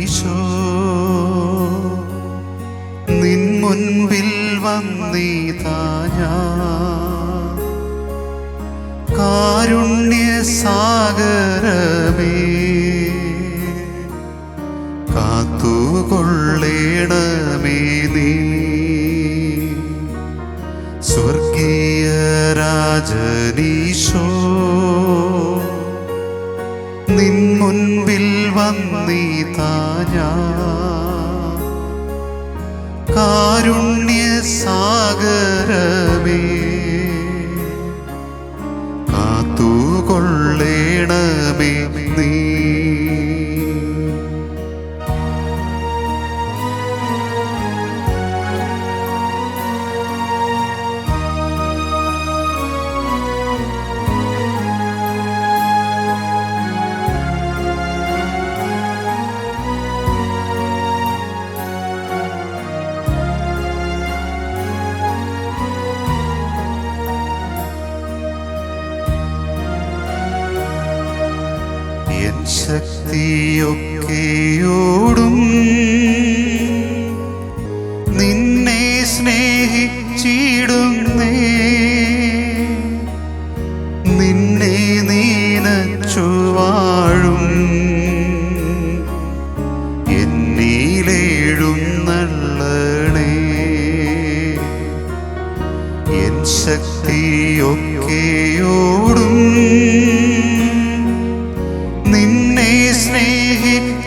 രാജനീശോ നിൻ മുൻപിൽ വന്നിതാ ഞാൻ. കാരുണ്യസാഗരമേ കാത്തുകൊള്ളേണമേ നീ. സ്വർഗീയ രാജനീശോ നിൻ മുൻപിൽ വന്നിതാ ഞാൻ. കാരുണ്യസാഗരമേ കാത്തുകൊള്ളേണമേ നീ. എൻ ശക്തിയൊക്കെയോടും നിന്നെ സ്നേഹിച്ചിടുന്നേ. നിന്നെ നീനച്ചു വാഴും എന്നിലെഴുന്നള്ളണേ. എൻ ശക്തിയൊക്കെയോടും നിന്നെ സ്നേഹിച്ചിടുന്നേ.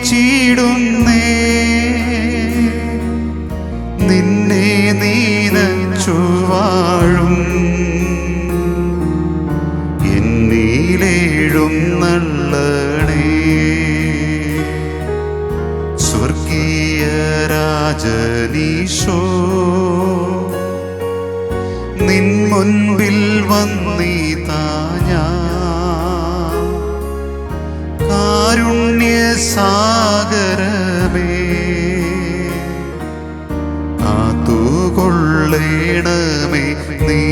നിന്നെ നീനച്ചു വാഴും എന്നിലെഴുന്നള്ളണേ. സ്വർഗീയ രാജനീശോ നിൻ മുൻപിൽ വന്നിതാ ഞാൻ. കാരുണ്യസാഗരമേ കാത്തുകൊള്ളേണമേ നീ.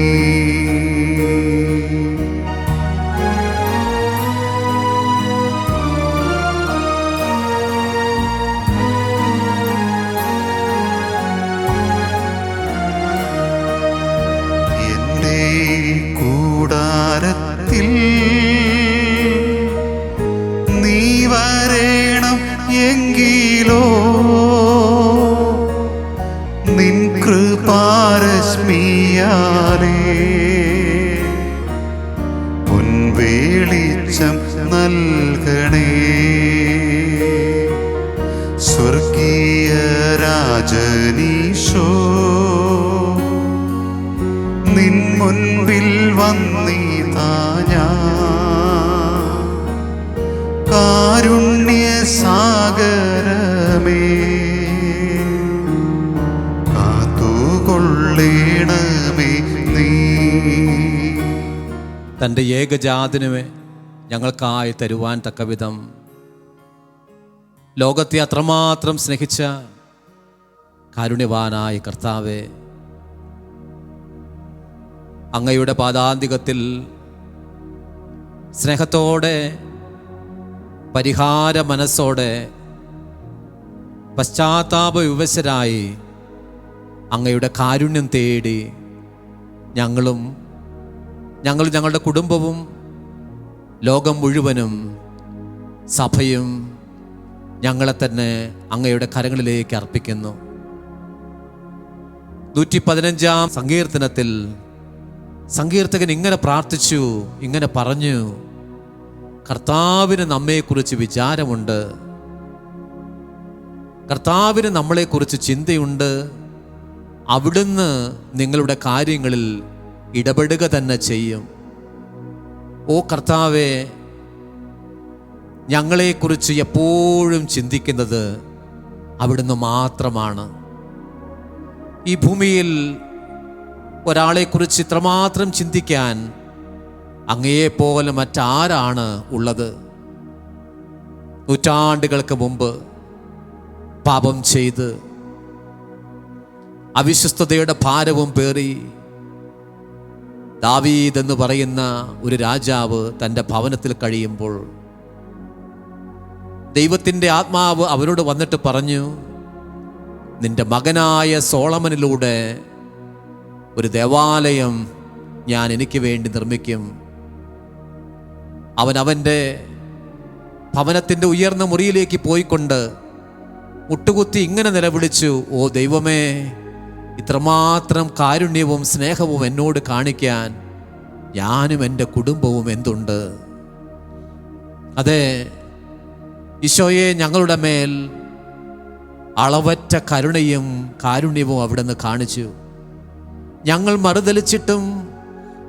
എന്റെ കൂടാരത്തിൽ നീ വരേണം എങ്കിലോ നിൻ കൃപാരശ്മിയാലേ പൊൻവെളിച്ചം നൽകണേ. സ്വർഗീയ രാജനീശോ നിൻ മുൻപിൽ വന്നിതാ ഞാൻ. കാരുണ്യസാഗരമേ കാത്തുകൊള്ളേണമേ നീ. തൻ്റെ ഏകജാതനുമേ ഞങ്ങൾക്കായി തരുവാൻ തക്കവിധം ലോകത്തെ അത്രമാത്രം സ്നേഹിച്ച കാരുണ്യവാനായ കർത്താവേ, അങ്ങയുടെ പാദാന്തികത്തിൽ സ്നേഹത്തോടെ പരിഹാര മനസ്സോടെ പശ്ചാത്താപ വിവശരായി അങ്ങയുടെ കാരുണ്യം തേടി ഞങ്ങളുടെ കുടുംബവും ലോകം മുഴുവനും സഭയും ഞങ്ങളെ തന്നെ അങ്ങയുടെ കരങ്ങളിലേക്ക് അർപ്പിക്കുന്നു. 115-ാം സങ്കീർത്തനത്തിൽ സങ്കീർത്തകൻ ഇങ്ങനെ പ്രാർത്ഥിച്ചു, ഇങ്ങനെ പറഞ്ഞു: കർത്താവിന് നമ്മെക്കുറിച്ച് വിചാരമുണ്ട്, കർത്താവിന് നമ്മളെക്കുറിച്ച് ചിന്തയുണ്ട്. അവിടുന്ന് നിങ്ങളുടെ കാര്യങ്ങളിൽ ഇടപെടുക തന്നെ ചെയ്യും. ഓ കർത്താവേ, ഞങ്ങളെക്കുറിച്ച് എപ്പോഴും ചിന്തിക്കുന്നത് അവിടുന്ന് മാത്രമാണ്. ഈ ഭൂമിയിൽ ഒരാളെക്കുറിച്ച് ഇത്രമാത്രം ചിന്തിക്കാൻ അങ്ങയെപ്പോലെ മറ്റാരാണ് ഉള്ളത്? നൂറ്റാണ്ടുകൾക്ക് മുമ്പ് പാപം ചെയ്ത് അവിശ്വസ്തതയുടെ ഭാരവും പേറി ദാവീദ് എന്ന് പറയുന്ന ഒരു രാജാവ് തൻ്റെ ഭവനത്തിൽ കഴിയുമ്പോൾ ദൈവത്തിൻ്റെ ആത്മാവ് അവരോട് വന്നിട്ട് പറഞ്ഞു, നിന്റെ മകനായ സോളമനിലൂടെ ഒരു ദേവാലയം ഞാൻ എനിക്ക് വേണ്ടി നിർമ്മിക്കും. അവൻ്റെ ഭവനത്തിൻ്റെ ഉയർന്ന മുറിയിലേക്ക് പോയിക്കൊണ്ട് മുട്ടുകുത്തി ഇങ്ങനെ നിലവിളിച്ചു, ഓ ദൈവമേ, ഇത്രമാത്രം കാരുണ്യവും സ്നേഹവും എന്നോട് കാണിക്കാൻ ഞാനും എൻ്റെ കുടുംബവും എന്തുണ്ട്? അതെ, ഈശോയെ, ഞങ്ങളുടെ മേൽ അളവറ്റ കരുണയും കാരുണ്യവും അവിടുന്ന് കാണിച്ചു. ഞങ്ങൾ മറുതലിച്ചിട്ടും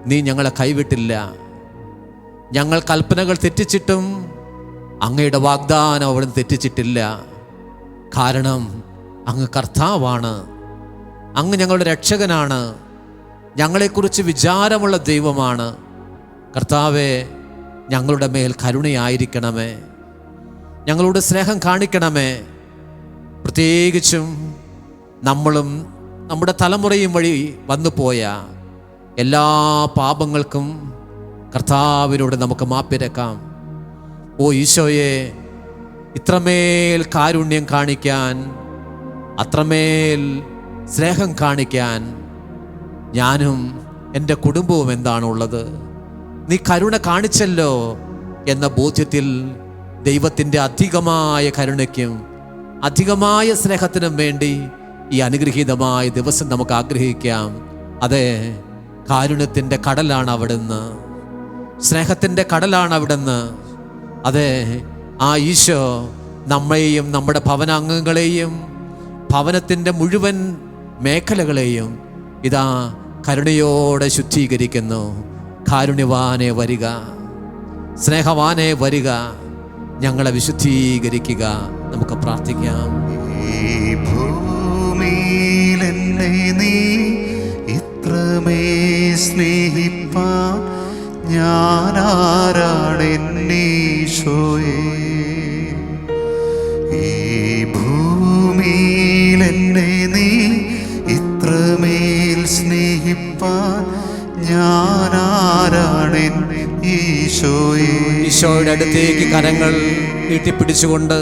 നീ ഞങ്ങളെ കൈവിട്ടില്ല. ഞങ്ങൾ കൽപ്പനകൾ തെറ്റിച്ചിട്ടും അങ്ങയുടെ വാഗ്ദാനം അവിടുന്ന് തെറ്റിച്ചിട്ടില്ല. കാരണം അങ്ങ് കർത്താവാണ്, അങ്ങ് ഞങ്ങളുടെ രക്ഷകനാണ്, ഞങ്ങളെക്കുറിച്ച് വിചാരമുള്ള ദൈവമാണ്. കർത്താവേ, ഞങ്ങളുടെ മേൽ കരുണയായിരിക്കണമേ, ഞങ്ങളോട് സ്നേഹം കാണിക്കണമേ. പ്രത്യേകിച്ചും നമ്മളും നമ്മുടെ തലമുറയും വഴി വന്നുപോയ എല്ലാ പാപങ്ങൾക്കും കർത്താവിനോട് നമുക്ക് മാപ്പിരക്കാം. ഓ ഈശോയെ, ഇത്രമേൽ കാരുണ്യം കാണിക്കാൻ, അത്രമേൽ സ്നേഹം കാണിക്കാൻ ഞാനും എൻ്റെ കുടുംബവും എന്താണുള്ളത്? നീ കരുണ കാണിച്ചല്ലോ എന്ന ബോധ്യത്തിൽ ദൈവത്തിൻ്റെ അധികമായ കരുണയ്ക്കും അധികമായ സ്നേഹത്തിനും വേണ്ടി ഈ അനുഗ്രഹീതമായ ദിവസം നമുക്ക് ആഗ്രഹിക്കാം. അതെ, കാരുണ്യത്തിൻ്റെ കടലാണ് അവിടുന്ന്, സ്നേഹത്തിൻ്റെ കടലാണ് അവിടുന്ന്. അതെ, ആ ഈശോ നമ്മയെയും നമ്മുടെ ഭവനാംഗങ്ങളെയും ഭവനത്തിൻ്റെ മുഴുവൻ മേഖലകളെയും ഇതാ കരുണയോടെ ശുദ്ധീകരിക്കുന്നു. കാരുണ്യവാനെ വരിക, സ്നേഹവാനെ വരിക, ഞങ്ങളെ വിശുദ്ധീകരിക്കുക. നമുക്ക് പ്രാർത്ഥിക്കാം. ഈ ഭൂമിയിൽ എന്നെ നീ ഇത്രമേ സ്നേഹിപ്പാൻ ഞാനാരാണെന്നീശോയേ? ഈ ഭൂമിയിൽ എന്നെ നീ ഇത്രമേൽ സ്നേഹിപ്പാൻ ഞാനാരാണെന്നീശോയേ? ഈശോയുടെ അടുത്തേക്ക് കരങ്ങൾ നീട്ടിപ്പിടിച്ചുകൊണ്ട്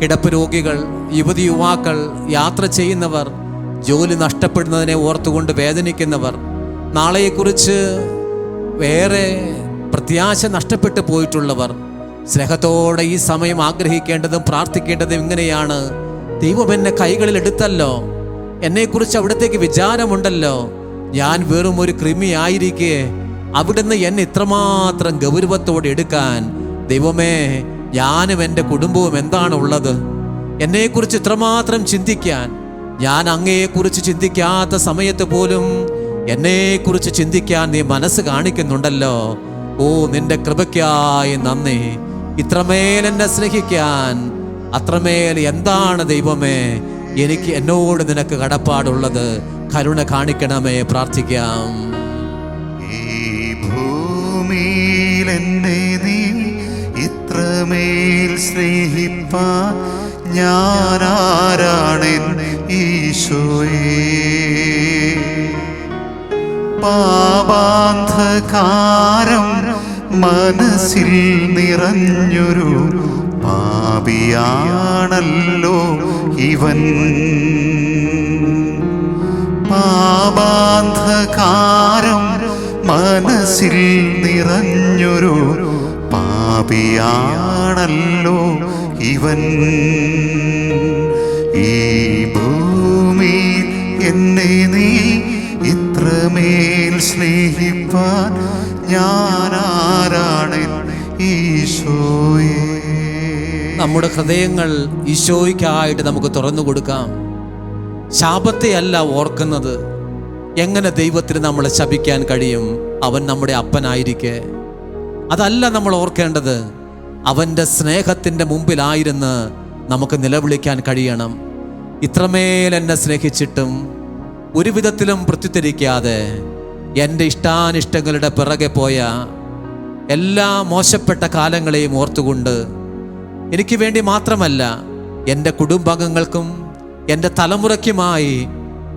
കിടപ്പ് രോഗികൾ, യുവതി യുവാക്കൾ, യാത്ര ചെയ്യുന്നവർ, ജോലി നഷ്ടപ്പെടുന്നതിനെ ഓർത്തുകൊണ്ട് വേദനിക്കുന്നവർ, നാളെയെക്കുറിച്ച് വേറെ പ്രത്യാശ നഷ്ടപ്പെട്ടു പോയിട്ടുള്ളവർ, സ്നേഹത്തോടെ ഈ സമയം ആഗ്രഹിക്കേണ്ടതും പ്രാർത്ഥിക്കേണ്ടതും ഇങ്ങനെയാണ്: ദൈവം എന്നെ കൈകളിൽ എടുത്തല്ലോ, എന്നെക്കുറിച്ച് അവിടത്തേക്ക് വിചാരമുണ്ടല്ലോ. ഞാൻ വെറും ഒരു കൃമിയായിരിക്കെ അവിടുന്ന് എന്നെ ഇത്രമാത്രം ഗൗരവത്തോടെ എടുക്കാൻ, ദൈവമേ, ഞാനും എൻ്റെ കുടുംബവും എന്താണ് ഉള്ളത്? എന്നെക്കുറിച്ച് ഇത്രമാത്രം ചിന്തിക്കാൻ, ഞാൻ അങ്ങയെക്കുറിച്ച് ചിന്തിക്കാത്ത സമയത്ത് പോലും എന്നെക്കുറിച്ച് ചിന്തിക്കാൻ നീ മനസ്സ് കാണിക്കുന്നുണ്ടല്ലോ. ഓ, നിന്റെ കൃപയ്ക്കായി നന്ദി. ഇത്രമേൽ എന്നെ സ്നേഹിക്കാൻ അത്രമേൽ എന്താണ് ദൈവമേ എനിക്ക് എന്നോട് നിനക്ക് കടപ്പാടുള്ളത്? കരുണ കാണിക്കണമേ. പ്രാർത്ഥിക്കാം. ഈ ഭൂമിയിൽ എന്നെ നീ ഇത്രമേൽ സ്നേഹിപ്പാൻ ഞാനാരാണെന്നീശോയേ? പാപാന്ധകാരം മനസ്സിൽ നിറഞ്ഞൊരു പാപിയാണല്ലോ ഇവൻ. പാപാന്ധകാരം മനസ്സിൽ നിറഞ്ഞൊരു പാപിയാണല്ലോ ഇവൻ. ഈ ഭൂമിയിൽ എന്നെ നീ ഇത്രമേൽ സ്നേഹിപ്പാൻ ഞാനാരാണെന്നീശോയേ? നമ്മുടെ ഹൃദയങ്ങൾ ഈശോയ്ക്കായിട്ട് നമുക്ക് തുറന്നു കൊടുക്കാം. ശാപത്തെ അല്ല ഓർക്കുന്നത്. എങ്ങനെ ദൈവത്തിന് നമ്മളെ ശപിക്കാൻ കഴിയും? അവൻ നമ്മുടെ അപ്പനായിരിക്കെ. അതല്ല നമ്മൾ ഓർക്കേണ്ടത്. അവൻ്റെ സ്നേഹത്തിൻ്റെ മുമ്പിലായിരുന്ന് നമുക്ക് നിലവിളിക്കാൻ കഴിയണം. ഇത്രമേൽ എന്നെ സ്നേഹിച്ചിട്ടും ഒരു വിധത്തിലും പ്രത്യുത്തരിക്കാതെ എൻ്റെ ഇഷ്ടാനിഷ്ടങ്ങളുടെ പിറകെ പോയ എല്ലാ മോശപ്പെട്ട കാലങ്ങളെയും ഓർത്തുകൊണ്ട് എനിക്ക് വേണ്ടി മാത്രമല്ല എൻ്റെ കുടുംബാംഗങ്ങൾക്കും എൻ്റെ തലമുറയ്ക്കുമായി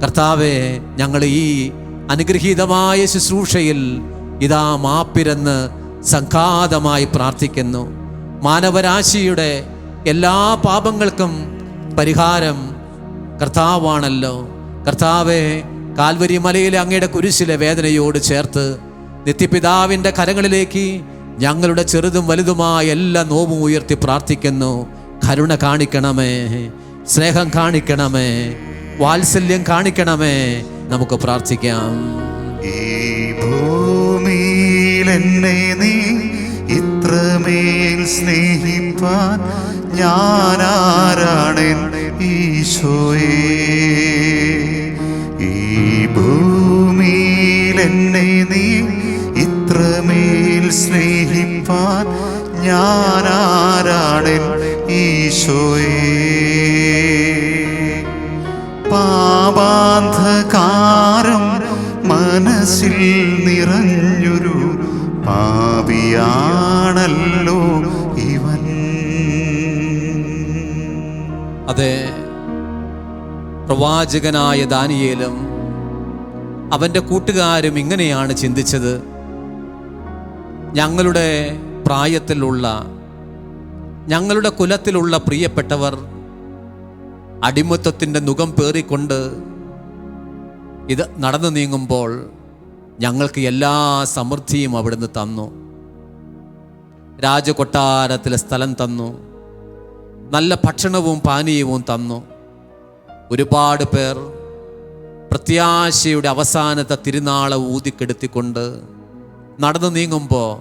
കർത്താവേ, ഞങ്ങൾ ഈ അനുഗ്രഹീതമായ ശുശ്രൂഷയിൽ ഇതാ മാപ്പിരന്ന് സംഘാതമായി പ്രാർത്ഥിക്കുന്നു. മാനവരാശിയുടെ എല്ലാ പാപങ്ങൾക്കും പരിഹാരം കർത്താവാണല്ലോ. കർത്താവെ, കാൽവരി മലയിലെ അങ്ങയുടെ കുരിശിലെ വേദനയോട് ചേർത്ത് നിത്യപിതാവിൻ്റെ കരങ്ങളിലേക്ക് ഞങ്ങളുടെ ചെറുതും വലുതുമായ എല്ലാ നോവും ഉയർത്തി പ്രാർത്ഥിക്കുന്നു. കരുണ കാണിക്കണമേ, സ്നേഹം കാണിക്കണമേ, വാത്സല്യം കാണിക്കണമേ. നമുക്ക് പ്രാർത്ഥിക്കാം. ഈ ഭൂമിയിൽ എന്നെ നീ ഇത്രമേൽ സ്നേഹിപ്പാൻ ഞാനാരാണെൻ ഈശോയേ. ഈ ഭൂമിയിൽ എന്നെ നീ ഇത്രമേൽ സ്നേഹിപ്പാൻ ഞാനാരാണെൻ ഈശോയേ. പാപാന്ധകാരം മനസ്സിൽ നിറഞ്ഞൊരു പാപിയാണല്ലോ ഇവൻ. അതെ, പ്രവാചകനായ ദാനിയേലും അവൻ്റെ കൂട്ടുകാരും ഇങ്ങനെയാണ് ചിന്തിച്ചത്. ഞങ്ങളുടെ പ്രായത്തിലുള്ള, ഞങ്ങളുടെ കുലത്തിലുള്ള പ്രിയപ്പെട്ടവർ അടിമത്തത്തിൻ്റെ നുകം പേറിക്കൊണ്ട് ഇത് നടന്നു നീങ്ങുമ്പോൾ ഞങ്ങൾക്ക് എല്ലാ സമൃദ്ധിയും അവിടുന്ന് തന്നു. രാജകൊട്ടാരത്തിലെ സ്ഥലം തന്നു, നല്ല ഭക്ഷണവും പാനീയവും തന്നു. ഒരുപാട് പേർ പ്രത്യാശയുടെ അവസാനത്തെ തിരുനാളെ ഊതിക്കെടുത്തിക്കൊണ്ട് നടന്നു നീങ്ങുമ്പോൾ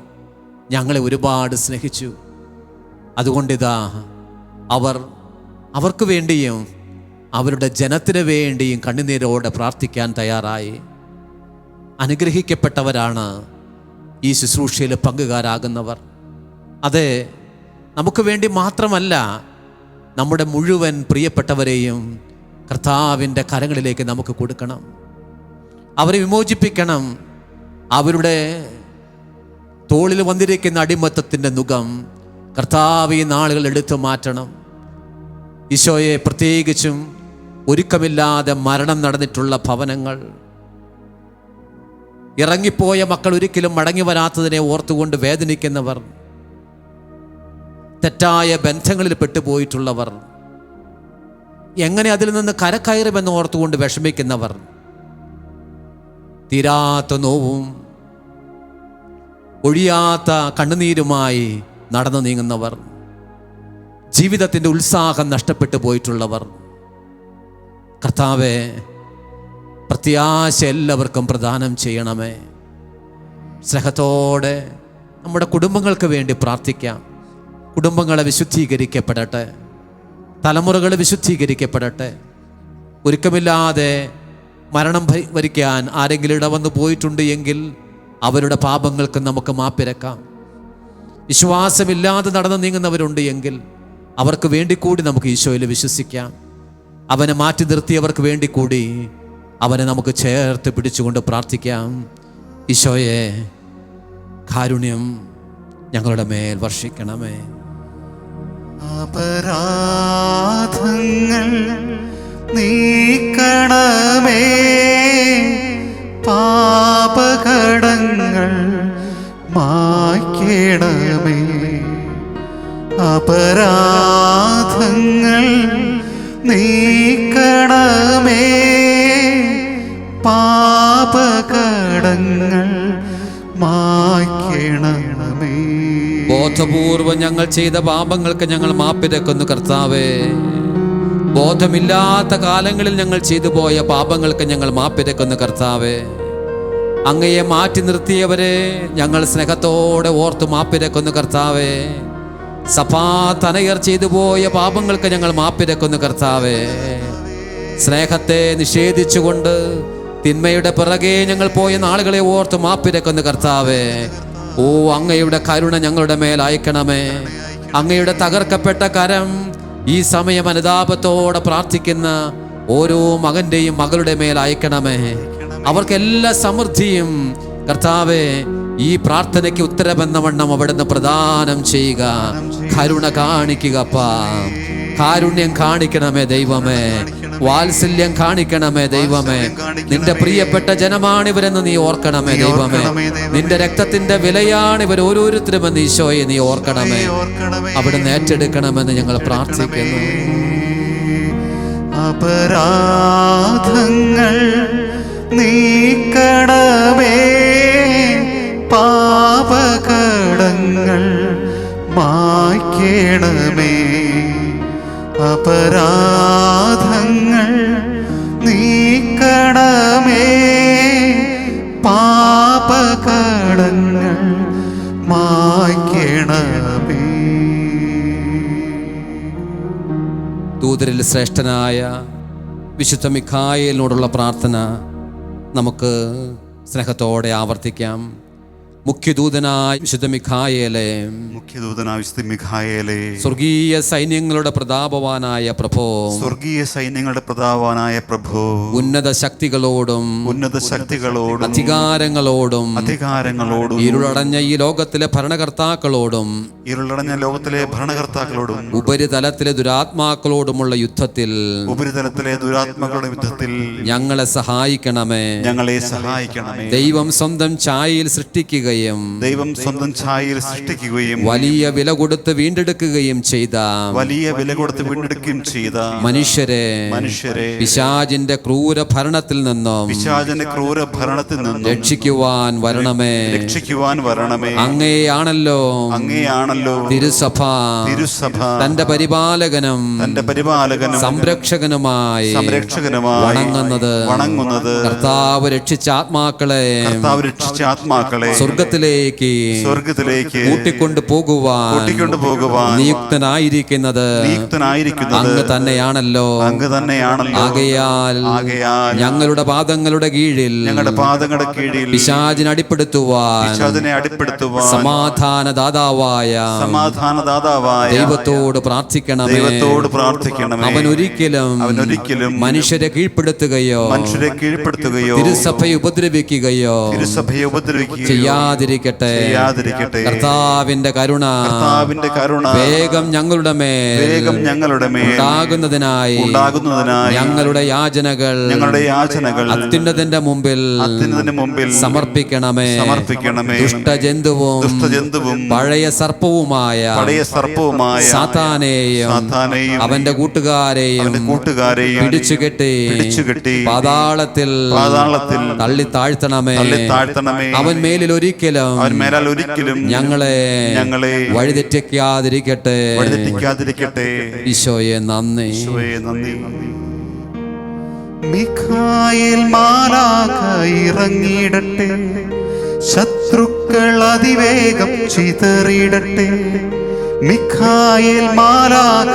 ഞങ്ങളെ ഒരുപാട് സ്നേഹിച്ചു. അതുകൊണ്ടിതാ അവർക്ക് വേണ്ടിയും അവരുടെ ജനത്തിന് വേണ്ടിയും കണ്ണുനീരോടെ പ്രാർത്ഥിക്കാൻ തയ്യാറായി. അനുഗ്രഹിക്കപ്പെട്ടവരാണ് ഈ ശുശ്രൂഷയിൽ പങ്കുകാരാകുന്നവർ. അതെ, നമുക്ക് വേണ്ടി മാത്രമല്ല, നമ്മുടെ മുഴുവൻ പ്രിയപ്പെട്ടവരെയും കർത്താവിൻ്റെ കരങ്ങളിലേക്ക് നമുക്ക് കൊടുക്കണം. അവരെ വിമോചിപ്പിക്കണം. അവരുടെ തോളിൽ വന്നിരിക്കുന്ന അടിമത്തത്തിൻ്റെ നുകം കർത്താവ് ഈ നാളുകൾ എടുത്തു മാറ്റണം. ഈശോയെ, പ്രത്യേകിച്ചും ഒരുക്കമില്ലാതെ മരണം നടന്നിട്ടുള്ള ഭവനങ്ങൾ, ഇറങ്ങിപ്പോയ മക്കൾ ഒരിക്കലും മടങ്ങി വരാത്തതിനെ ഓർത്തുകൊണ്ട് വേദനിക്കുന്നവർ, തെറ്റായ ബന്ധങ്ങളിൽ പെട്ടുപോയിട്ടുള്ളവർ, എങ്ങനെ അതിൽ നിന്ന് കരകയറുമെന്ന് ഓർത്തുകൊണ്ട് വിഷമിക്കുന്നവർ, തീരാത്ത നോവും ഒഴിയാത്ത കണ്ണുനീരുമായി നടന്നു നീങ്ങുന്നവർ, ജീവിതത്തിൻ്റെ ഉത്സാഹം നഷ്ടപ്പെട്ടു പോയിട്ടുള്ളവർ, കർത്താവേ, പ്രത്യാശ എല്ലാവർക്കും പ്രദാനം ചെയ്യണമേ. സ്നേഹത്തോടെ നമ്മുടെ കുടുംബങ്ങൾക്ക് വേണ്ടി പ്രാർത്ഥിക്കാം. കുടുംബങ്ങളെ വിശുദ്ധീകരിക്കപ്പെടട്ടെ, തലമുറകൾ വിശുദ്ധീകരിക്കപ്പെടട്ടെ. ഒരുക്കമില്ലാതെ മരണം വരിക്കാൻ ആരെങ്കിലും ഇടവന്ന് പോയിട്ടുണ്ട് എങ്കിൽ അവരുടെ പാപങ്ങൾക്ക് നമുക്ക് മാപ്പിരക്കാം. വിശ്വാസമില്ലാതെ നടന്നു നീങ്ങുന്നവരുണ്ട് എങ്കിൽ അവർക്ക് വേണ്ടി കൂടി നമുക്ക് ഈശോയിൽ വിശ്വസിക്കാം. അവനെ മാറ്റി നിർത്തിയവർക്ക് വേണ്ടി കൂടി അവനെ നമുക്ക് ചേർത്ത് പിടിച്ചുകൊണ്ട് പ്രാർത്ഥിക്കാം. ഈശോയെ, കാരുണ്യം ഞങ്ങളുടെ മേൽ വർഷിക്കണമേ. അപരാധങ്ങൾ നീക്കണമേ, പാപകടങ്ങൾ മായ്ക്കണമേ. അപരാധങ്ങൾ നീക്കണമേ, പാപകടങ്ങൾ മായ്ക്കണമേ. ബോധപൂർവം ഞങ്ങൾ ചെയ്ത പാപങ്ങൾക്ക് ഞങ്ങൾ മാപ്പിരക്കുന്നു കർത്താവേ. ബോധമില്ലാത്ത കാലങ്ങളിൽ ഞങ്ങൾ ചെയ്തു പോയ പാപങ്ങൾക്ക് ഞങ്ങൾ മാപ്പിരക്കുന്നു കർത്താവേ. അങ്ങയെ മാറ്റി നിർത്തിയവരെ ഞങ്ങൾ സ്നേഹത്തോടെ ഓർത്ത് മാപ്പിരക്കുന്നു കർത്താവേ. സഭാ തനയർ ചെയ്തു പോയ പാപങ്ങൾക്ക് ഞങ്ങൾ മാപ്പിരക്കുന്നു കർത്താവേ. സ്നേഹത്തെ നിഷേധിച്ചുകൊണ്ട് തിന്മയുടെ പിറകെ ഞങ്ങൾ പോയ നാളുകളെ ഓർത്ത് മാപ്പിരക്കുന്നു കർത്താവേ. ഓ, അങ്ങയുടെ കരുണ ഞങ്ങളുടെ മേൽ അയക്കണമേ. അങ്ങയുടെ തകർക്കപ്പെട്ട കരം ഈ സമയം അനുതാപത്തോടെ പ്രാർത്ഥിക്കുന്ന ഓരോ മകന്റെയും മകളുടെ മേൽ അയക്കണമേ. അവർക്ക് എല്ലാ സമൃദ്ധിയും കർത്താവേ ഈ പ്രാർത്ഥനയ്ക്ക് ഉത്തരമെന്നവണ്ണം അവിടുന്ന് പ്രദാനം ചെയ്യുക. കരുണ കാണിക്കുക അപ്പാ, കാരുണ്യം കാണിക്കണമേ ദൈവമേ. വാത്സല്യം കാണിക്കണമേ ദൈവമേ. നിന്റെ പ്രിയപ്പെട്ട ജനമാണ് ഇവരെന്ന് നീ ഓർക്കണമേ ദൈവമേ. നിന്റെ രക്തത്തിന്റെ വിലയാണ് ഇവർ ഓരോരുത്തരുമെന്ന് ഈശോയെ നീ ഓർക്കണമേ. അവിടുന്ന് ഏറ്റെടുക്കണമെന്ന് ഞങ്ങൾ പ്രാർത്ഥിക്കുന്നു. അപരാധങ്ങൾ നീക്കണമേ, പാപകടങ്ങൾ മായ്ക്കണമേ. അപരാധങ്ങൾ നീക്കണമേ, പാപകടങ്ങൾ മായ്ക്കണമേ. ദൂതരിൽ ശ്രേഷ്ഠനായ വിശുദ്ധ മിഖായേലിനോടുള്ള പ്രാർത്ഥന നമുക്ക് സ്നേഹത്തോടെ ആവർത്തിക്കാം. മുഖ്യദൂതനായ വിശുദ്ധ മിഖായേലേ, സ്വർഗീയ സൈന്യങ്ങളുടെ പ്രതാപവാനായ പ്രഭോ, സ്വർഗീയ സൈന്യങ്ങളുടെ പ്രതാപവാനായ പ്രഭോ, ഉന്നത ശക്തികളോടും അധികാരങ്ങളോടും ഇരുളടഞ്ഞ ഈ ലോകത്തിലെ ഭരണകർത്താക്കളോടും ഉപരിതലത്തിലെ ദുരാത്മാക്കളോടുമുള്ള യുദ്ധത്തിൽ ഞങ്ങളെ സഹായിക്കണമേ. ദൈവം സ്വന്തം ഛായയിൽ സൃഷ്ടിക്കുകയും വലിയ വില കൊടുത്ത് വീണ്ടെടുക്കുകയും ചെയ്ത മനുഷ്യരെ പിശാചിന്റെ ക്രൂര ഭരണത്തിൽ നിന്നും രക്ഷിക്കുവാൻ വരണമേ. അങ്ങേയാണല്ലോ തിരുസഭ തന്റെ പരിപാലകനും സംരക്ഷകനുമായി വണങ്ങുന്നത്. കർത്താവ് രക്ഷിച്ച ആത്മാക്കളെ സ്വർഗത്തിലേക്ക് കൂട്ടിക്കൊണ്ടു പോകുവാൻ നിയുക്തനായിരിക്കുന്നത് അങ്ങ് തന്നെയാണല്ലോ. ആകയാൽ ഞങ്ങളുടെ പാദങ്ങളുടെ കീഴിൽ പിശാചിനെ അടിപ്പെടുത്തുവാൻ സമാധാനദാതാവായ ദൈവത്തോട് പ്രാർത്ഥിക്കണമേ. അവൻ ഒരിക്കലും മനുഷ്യരെ കീഴ്പ്പെടുത്തുകയോ തിരുസഭയെ ഉപദ്രവിക്കുകയോ ചെയ്യാതിരിക്കട്ടെ. കർത്താവിന്റെ കരുണ വേഗം ഞങ്ങളുടെ മേൽ ഉണ്ടാകുന്നതിനായി ഞങ്ങളുടെ യാചനകൾ അത്യുന്നതന്റെ മുമ്പിൽ സമർപ്പിക്കണമേ. ദുഷ്ടജന്തുവും പഴയ സർപ്പവുമായ സാത്താനെയും അവന്റെ കൂട്ടുകാരെയും പിടിച്ചുകെട്ടി പാതാളത്തിൽ തള്ളി താഴ്ത്തണമേ. അവൻ മേലിൽ ഒരിക്കലും ഞങ്ങളെ വഴിതെറ്റിക്കാതിരിക്കട്ടെ. ഈശോയെ നന്ദി. മിഖായേൽ മാലാഖ ഇറങ്ങിയിടട്ടെ, ശത്രുക്കൾ അതിവേഗം ചിതറിയിടട്ടെ. മിഖായേൽ മാലാഖ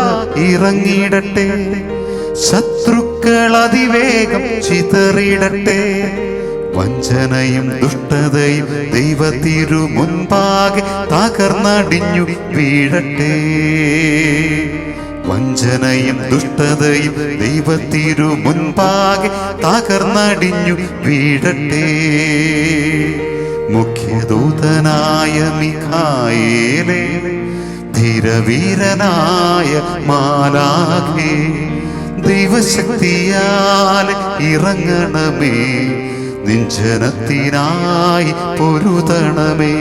ഇറങ്ങിയിടട്ടെ, ശത്രുക്കൾ അതിവേഗം ചിതറിയിടട്ടെ. വഞ്ചനയും ദുഷ്ടതയും ദൈവത്തിരു മുൻപാകെ തകർന്നടിഞ്ഞു വീഴട്ടെ. വഞ്ചനയും ദുഷ്ടതയും ദൈവത്തിരു മുൻപാകെ തകർന്നടിഞ്ഞു വീഴട്ടെ. മുഖ്യദൂതനായ മിഖായേലേ, ധീരവീരനായ മാലാഖേ, ദൈവശക്തിയാൽ ഇറങ്ങണമേ. നിഞ്ജനത്തിനായി പൊരുതണമേ.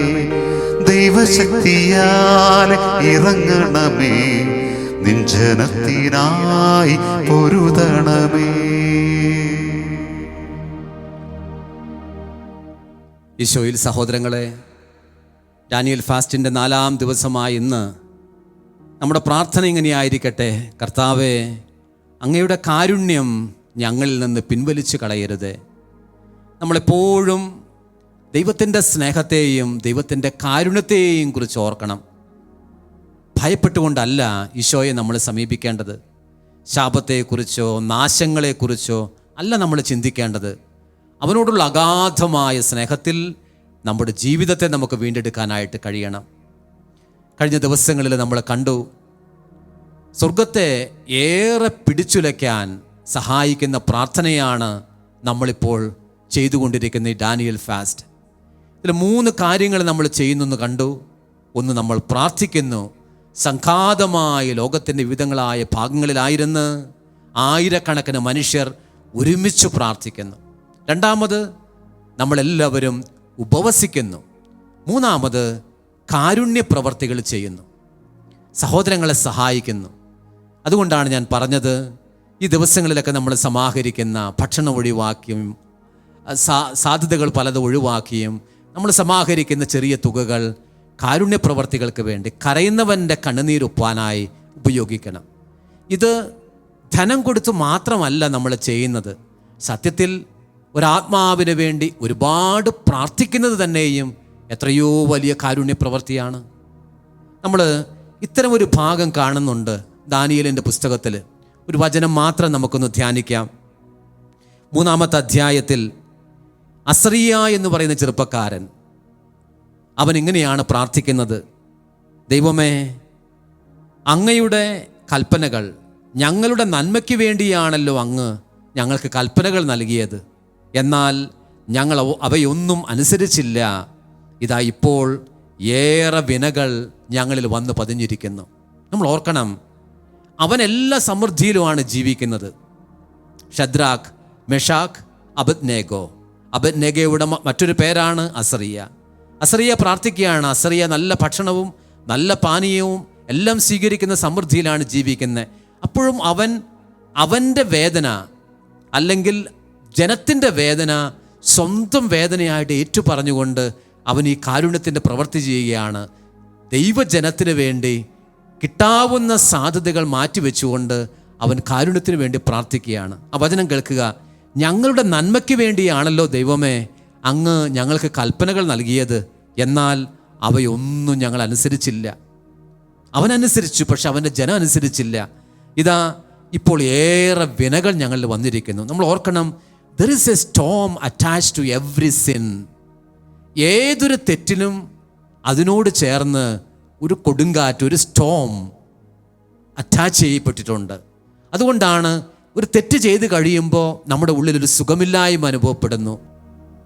ദൈവശക്തിയാൽ ഇറങ്ങണമേ. നിഞ്ജനത്തിനായി പൊരുതണമേ. ഈശോയിൽ സഹോദരങ്ങളെ, ഡാനിയൽ ഫാസ്റ്റിൻ്റെ 4-ാം ദിവസമായ ഇന്ന് നമ്മുടെ പ്രാർത്ഥന ഇങ്ങനെയായിരിക്കട്ടെ. കർത്താവേ, അങ്ങയുടെ കാരുണ്യം ഞങ്ങളിൽ നിന്ന് പിൻവലിച്ചു കളയരുത്. നമ്മളെപ്പോഴും ദൈവത്തിൻ്റെ സ്നേഹത്തെയും ദൈവത്തിൻ്റെ കാരുണ്യത്തെയും കുറിച്ച് ഓർക്കണം. ഭയപ്പെട്ടുകൊണ്ടല്ല ഈശോയെ നമ്മൾ സമീപിക്കേണ്ടത്. ശാപത്തെക്കുറിച്ചോ നാശങ്ങളെക്കുറിച്ചോ അല്ല നമ്മൾ ചിന്തിക്കേണ്ടത്. അവനോടുള്ള അഗാധമായ സ്നേഹത്തിൽ നമ്മുടെ ജീവിതത്തെ നമുക്ക് വീണ്ടെടുക്കാനായിട്ട് കഴിയണം. കഴിഞ്ഞ ദിവസങ്ങളിൽ നമ്മൾ കണ്ടു, സ്വർഗത്തെ ഏറെ പിടിച്ചുലയ്ക്കാൻ സഹായിക്കുന്ന പ്രാർത്ഥനയാണ് നമ്മളിപ്പോൾ ചെയ്തുകൊണ്ടിരിക്കുന്ന ഈ ഡാനിയൽ ഫാസ്റ്റ്. ഇതിൽ 3 കാര്യങ്ങൾ നമ്മൾ ചെയ്യുന്നെന്ന് കണ്ടു. ഒന്ന്, നമ്മൾ പ്രാർത്ഥിക്കുന്നു. സംഘാതമായ ലോകത്തിൻ്റെ വിവിധങ്ങളായ ഭാഗങ്ങളിലായിരുന്ന് ആയിരക്കണക്കിന് മനുഷ്യർ ഒരുമിച്ച് പ്രാർത്ഥിക്കുന്നു. രണ്ടാമത്, നമ്മളെല്ലാവരും ഉപവസിക്കുന്നു. മൂന്നാമത്, കാരുണ്യ പ്രവർത്തികൾ ചെയ്യുന്നു, സഹോദരങ്ങളെ സഹായിക്കുന്നു. അതുകൊണ്ടാണ് ഞാൻ പറഞ്ഞത്, ഈ ദിവസങ്ങളിലൊക്കെ നമ്മൾ സമാഹരിക്കുന്ന ഭക്ഷണം ഒഴിവാക്കിയും സാധ്യതകൾ പലതും ഒഴിവാക്കിയും നമ്മൾ സമാഹരിക്കുന്ന ചെറിയ തുകകൾ കാരുണ്യ പ്രവർത്തികൾക്ക് വേണ്ടി, കരയുന്നവൻ്റെ കണ്ണുനീരൊപ്പാനായി ഉപയോഗിക്കണം. ഇത് ധനം കൊടുത്ത് മാത്രമല്ല നമ്മൾ ചെയ്യുന്നത്. സത്യത്തിൽ ഒരാത്മാവിന് വേണ്ടി ഒരുപാട് പ്രാർത്ഥിക്കുന്നത് തന്നെയും എത്രയോ വലിയ കാരുണ്യ പ്രവൃത്തിയാണ്. നമ്മൾ ഇത്തരമൊരു ഭാഗം കാണുന്നുണ്ട് ദാനിയേലിൻ്റെ പുസ്തകത്തിൽ. ഒരു വചനം മാത്രം നമുക്കൊന്ന് ധ്യാനിക്കാം. 3-ാമത്തെ അധ്യായത്തിൽ അസറിയ എന്ന് പറയുന്ന ചെറുപ്പക്കാരൻ, അവൻ ഇങ്ങനെയാണ് പ്രാർത്ഥിക്കുന്നത്: ദൈവമേ, അങ്ങയുടെ കൽപ്പനകൾ ഞങ്ങളുടെ നന്മയ്ക്ക് വേണ്ടിയാണല്ലോ അങ്ങ് ഞങ്ങൾക്ക് കൽപ്പനകൾ നൽകിയത്. എന്നാൽ ഞങ്ങൾ അവയൊന്നും അനുസരിച്ചില്ല. ഇതാ ഇപ്പോൾ ഏറെ വിനകൾ ഞങ്ങളിൽ വന്ന് പതിഞ്ഞിരിക്കുന്നു. നമ്മൾ ഓർക്കണം, അവൻ എല്ലാ സമൃദ്ധിയിലുമാണ് ജീവിക്കുന്നത്. ഷദ്രാഖ്, മെഷാഖ്, അബദ്നേഗോയുടെ മറ്റൊരു പേരാണ് അസറിയ. അസറിയ പ്രാർത്ഥിക്കുകയാണ്. അസറിയ നല്ല ഭക്ഷണവും നല്ല പാനീയവും എല്ലാം സ്വീകരിക്കുന്ന സമൃദ്ധിയിലാണ് ജീവിക്കുന്നത്. അപ്പോഴും അവൻ്റെ വേദന, അല്ലെങ്കിൽ ജനത്തിൻ്റെ വേദന സ്വന്തം വേദനയായിട്ട് ഏറ്റുപറഞ്ഞുകൊണ്ട് അവൻ ഈ കാരുണ്യത്തിൻ്റെ പ്രവൃത്തി ചെയ്യുകയാണ്. ദൈവജനത്തിന് വേണ്ടി കിട്ടാവുന്ന സാധ്യതകൾ മാറ്റിവെച്ചുകൊണ്ട് അവൻ കാരുണ്യത്തിന് വേണ്ടി പ്രാർത്ഥിക്കുകയാണ്. ആ വചനം കേൾക്കുക: ഞങ്ങളുടെ നന്മയ്ക്ക് വേണ്ടിയാണല്ലോ ദൈവമേ അങ്ങ് ഞങ്ങൾക്ക് കൽപ്പനകൾ നൽകിയത്. എന്നാൽ അവയൊന്നും ഞങ്ങൾ അനുസരിച്ചില്ല. അവനനുസരിച്ചു, പക്ഷെ അവൻ്റെ ജനം അനുസരിച്ചില്ല. ഇതാ ഇപ്പോൾ ഏറെ വിനകൾ ഞങ്ങളിൽ വന്നിരിക്കുന്നു. നമ്മൾ ഓർക്കണം, there is a storm attached to every sin. ഏതൊരു തെറ്റിനും അതിനോട് ചേർന്ന് ഒരു കൊടുങ്കാറ്റ്, ഒരു സ്റ്റോം അറ്റാച്ച് ചെയ്യപ്പെട്ടിട്ടുണ്ട്. അതുകൊണ്ടാണ് ഒരു തെറ്റ് ചെയ്ത് കഴിയുമ്പോൾ നമ്മുടെ ഉള്ളിലൊരു സുഖമില്ലായ്മ അനുഭവപ്പെടുന്നു.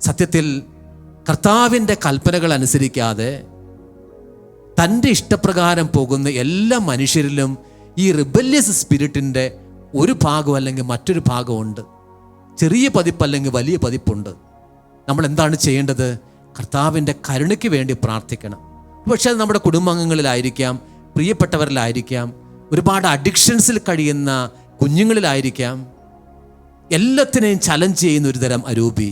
സത്യത്തിൽ കർത്താവിൻ്റെ കൽപ്പനകൾ അനുസരിക്കാതെ തൻ്റെ ഇഷ്ടപ്രകാരം പോകുന്ന എല്ലാ മനുഷ്യരിലും ഈ റിബല്യസ് സ്പിരിറ്റിൻ്റെ ഒരു ഭാഗം അല്ലെങ്കിൽ മറ്റൊരു ഭാഗമുണ്ട്. ചെറിയ പതിപ്പ് അല്ലെങ്കിൽ വലിയ പതിപ്പുണ്ട്. നമ്മൾ എന്താണ് ചെയ്യേണ്ടത്? കർത്താവിൻ്റെ കരുണയ്ക്ക് വേണ്ടി പ്രാർത്ഥിക്കണം. പക്ഷേ അത് നമ്മുടെ കുടുംബാംഗങ്ങളിലായിരിക്കാം, പ്രിയപ്പെട്ടവരിലായിരിക്കാം, ഒരുപാട് അഡിക്ഷൻസിൽ കഴിയുന്ന കുഞ്ഞുങ്ങളിലായിരിക്കാം. എല്ലാത്തിനെയും ചലഞ്ച് ചെയ്യുന്ന ഒരു തരം അരൂപി.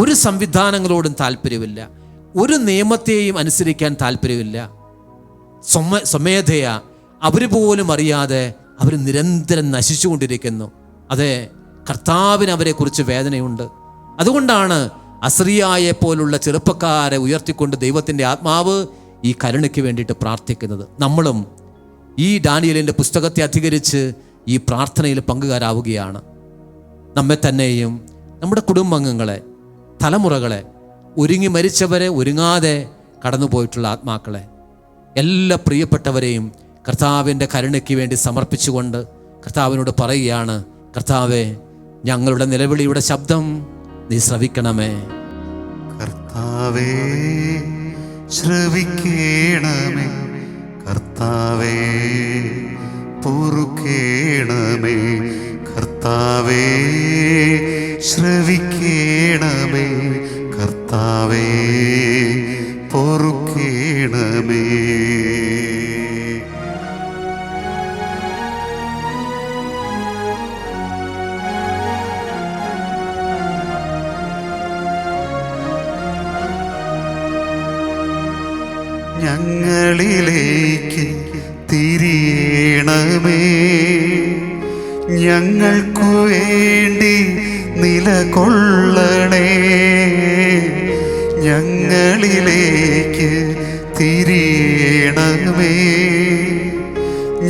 ഒരു സംവിധാനങ്ങളോടും താല്പര്യമില്ല, ഒരു നിയമത്തെയും അനുസരിക്കാൻ താല്പര്യമില്ല. സ്വമേധയാ അവർ പോലും അറിയാതെ അവർ നിരന്തരം നശിച്ചുകൊണ്ടിരിക്കുന്നു. അതെ, കർത്താവിന് അവരെക്കുറിച്ച് വേദനയുണ്ട്. അതുകൊണ്ടാണ് അസറിയായെ പോലുള്ള ചെറുപ്പക്കാരെ ഉയർത്തിക്കൊണ്ട് ദൈവത്തിൻ്റെ ആത്മാവ് ഈ കരുണയ്ക്ക് വേണ്ടിയിട്ട് പ്രാർത്ഥിക്കുന്നത്. നമ്മളും ഈ ദാനിയേലിൻ്റെ പുസ്തകത്തെ അധികരിച്ച് ഈ പ്രാർത്ഥനയിൽ പങ്കുകാരാവുകയാണ്. നമ്മെ തന്നെയും നമ്മുടെ കുടുംബാംഗങ്ങളെ, തലമുറകളെ, ഒരുങ്ങി മരിച്ചവരെ, ഒരുങ്ങാതെ കടന്നുപോയിട്ടുള്ള ആത്മാക്കളെ, എല്ലാ പ്രിയപ്പെട്ടവരെയും കർത്താവിൻ്റെ കരുണയ്ക്ക് വേണ്ടി സമർപ്പിച്ചുകൊണ്ട് കർത്താവിനോട് പറയുകയാണ്: കർത്താവേ, ഞങ്ങളുടെ നിലവിളിയുടെ ശബ്ദം നീ ശ്രവിക്കണമേ. കർത്താവേ, ശ്രവിക്കണമേ. കർത്താവേ, പൊറുക്കേണമേ. കർത്താവേ, ശ്രവിക്കണമേ. കർത്താവേ, പൊറുക്കേണമേ. ഞങ്ങളിലേക്ക് തിരിയണമേ. ഞങ്ങൾക്കു വേണ്ടി നിലകൊള്ളണേ. ഞങ്ങളിലേക്ക് തിരിയണമേ.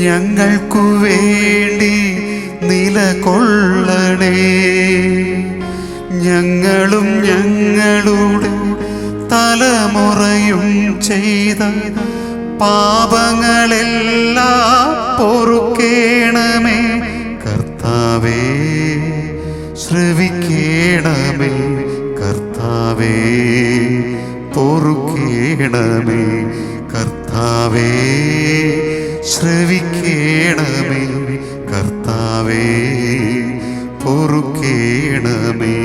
ഞങ്ങൾക്കു വേണ്ടി നിലകൊള്ളണേ. ഞങ്ങളും ഞങ്ങളുടെ തലമുറയും ചെയ്ത പാപങ്ങളെല്ലാം പൊറുക്കേണമേ. കർത്താവേ, ശ്രവിക്കേണമേ. കർത്താവേ, പൊറുക്കേണമേ. കർത്താവേ, ശ്രവിക്കേണമേ. കർത്താവേ, പൊറുക്കേണമേ.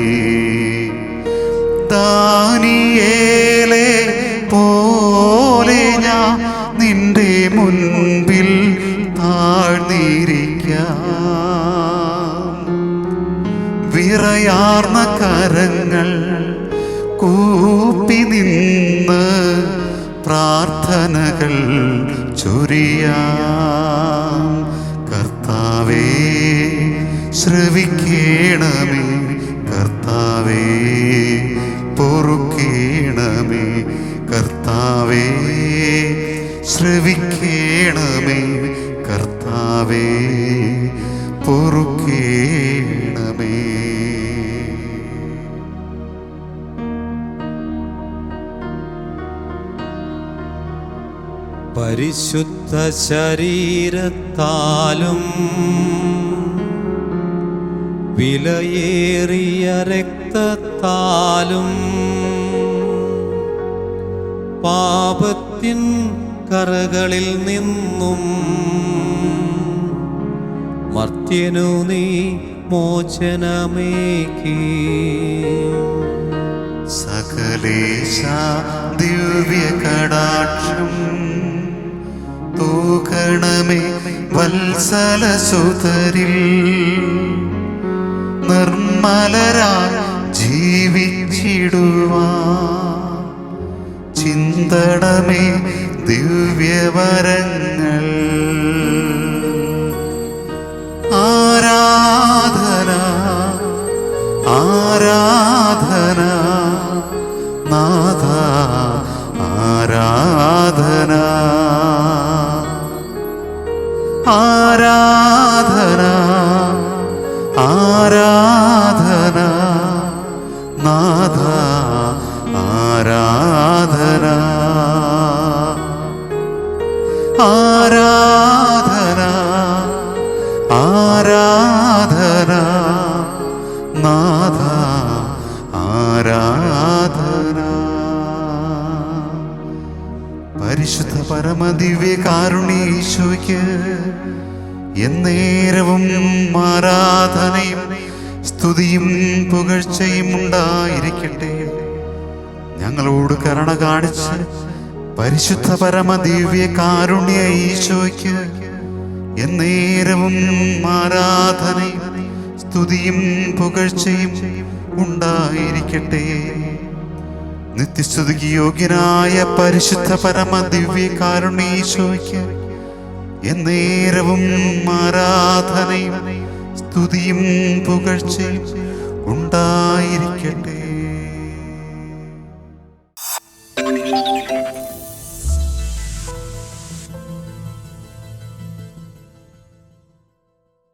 ദാനിയേലെ പോലെ ഞാൻ നിന്റെ മുൻപിൽ താഴ്ന്നിരിക്കാം. വിറയാർന്ന കരങ്ങൾ കൂപ്പി നിന്ന് പ്രാർത്ഥനകൾ ചൊരിയാം. കർത്താവേ ശ്രവിക്കേണമേ, കർത്താവേ പൊറുക്കേണമേ, കർത്താവേ ശ്രവിക്കേണമേ, കർത്താവേ പൊറുക്കേണമേ. പരിശുദ്ധ ശരീരത്താലും വിലയേറിയ രക്തത്താലും പാപത്തിൻ കറകളിൽ നിന്നും മർത്യനു നീ മോചനമേകി. സകലേശ ദിവ്യ കടാക്ഷം തൂകണമേ വത്സലസുതരിൽ. നിർമ്മലരായി ജീവിച്ചിടുവാൻ ചിന്തണമേ ദിവ്യവരങ്ങൾ. ആരാധന ആരാധന നാഥ ആരാധന. ആരാധന ആരാധന നാഥ ആരാധന. ആരാധന ആരാധന നാഥ ആരാധന. പരിശുദ്ധ പരമദിവ്യ കാരുണ്യേശോയ്ക്ക് എന്നേരവും ആരാധനയും സ്തുതിയും പുകഴ്ചയും ഉണ്ടായിരിക്കട്ടെ. ഞങ്ങളോട് കരുണ കാണിച്ച് പരിശുദ്ധ പരമദിവ്യ കാരുണ്യ ഈശോയ്ക്ക് എന്നേരവും ആരാധനയും സ്തുതിയും പുകഴ്ചയും ഉണ്ടായിരിക്കട്ടെ. നിത്യസ്തുതിക്ക് യോഗ്യനായ പരിശുദ്ധ പരമദിവ്യ കാരുണ്യ ഈശോയ്ക്ക് എന്നേരവും ആരാധനയും സ്തുതിയും പുകഴ്ചയും ഉണ്ടായിരിക്കട്ടെ.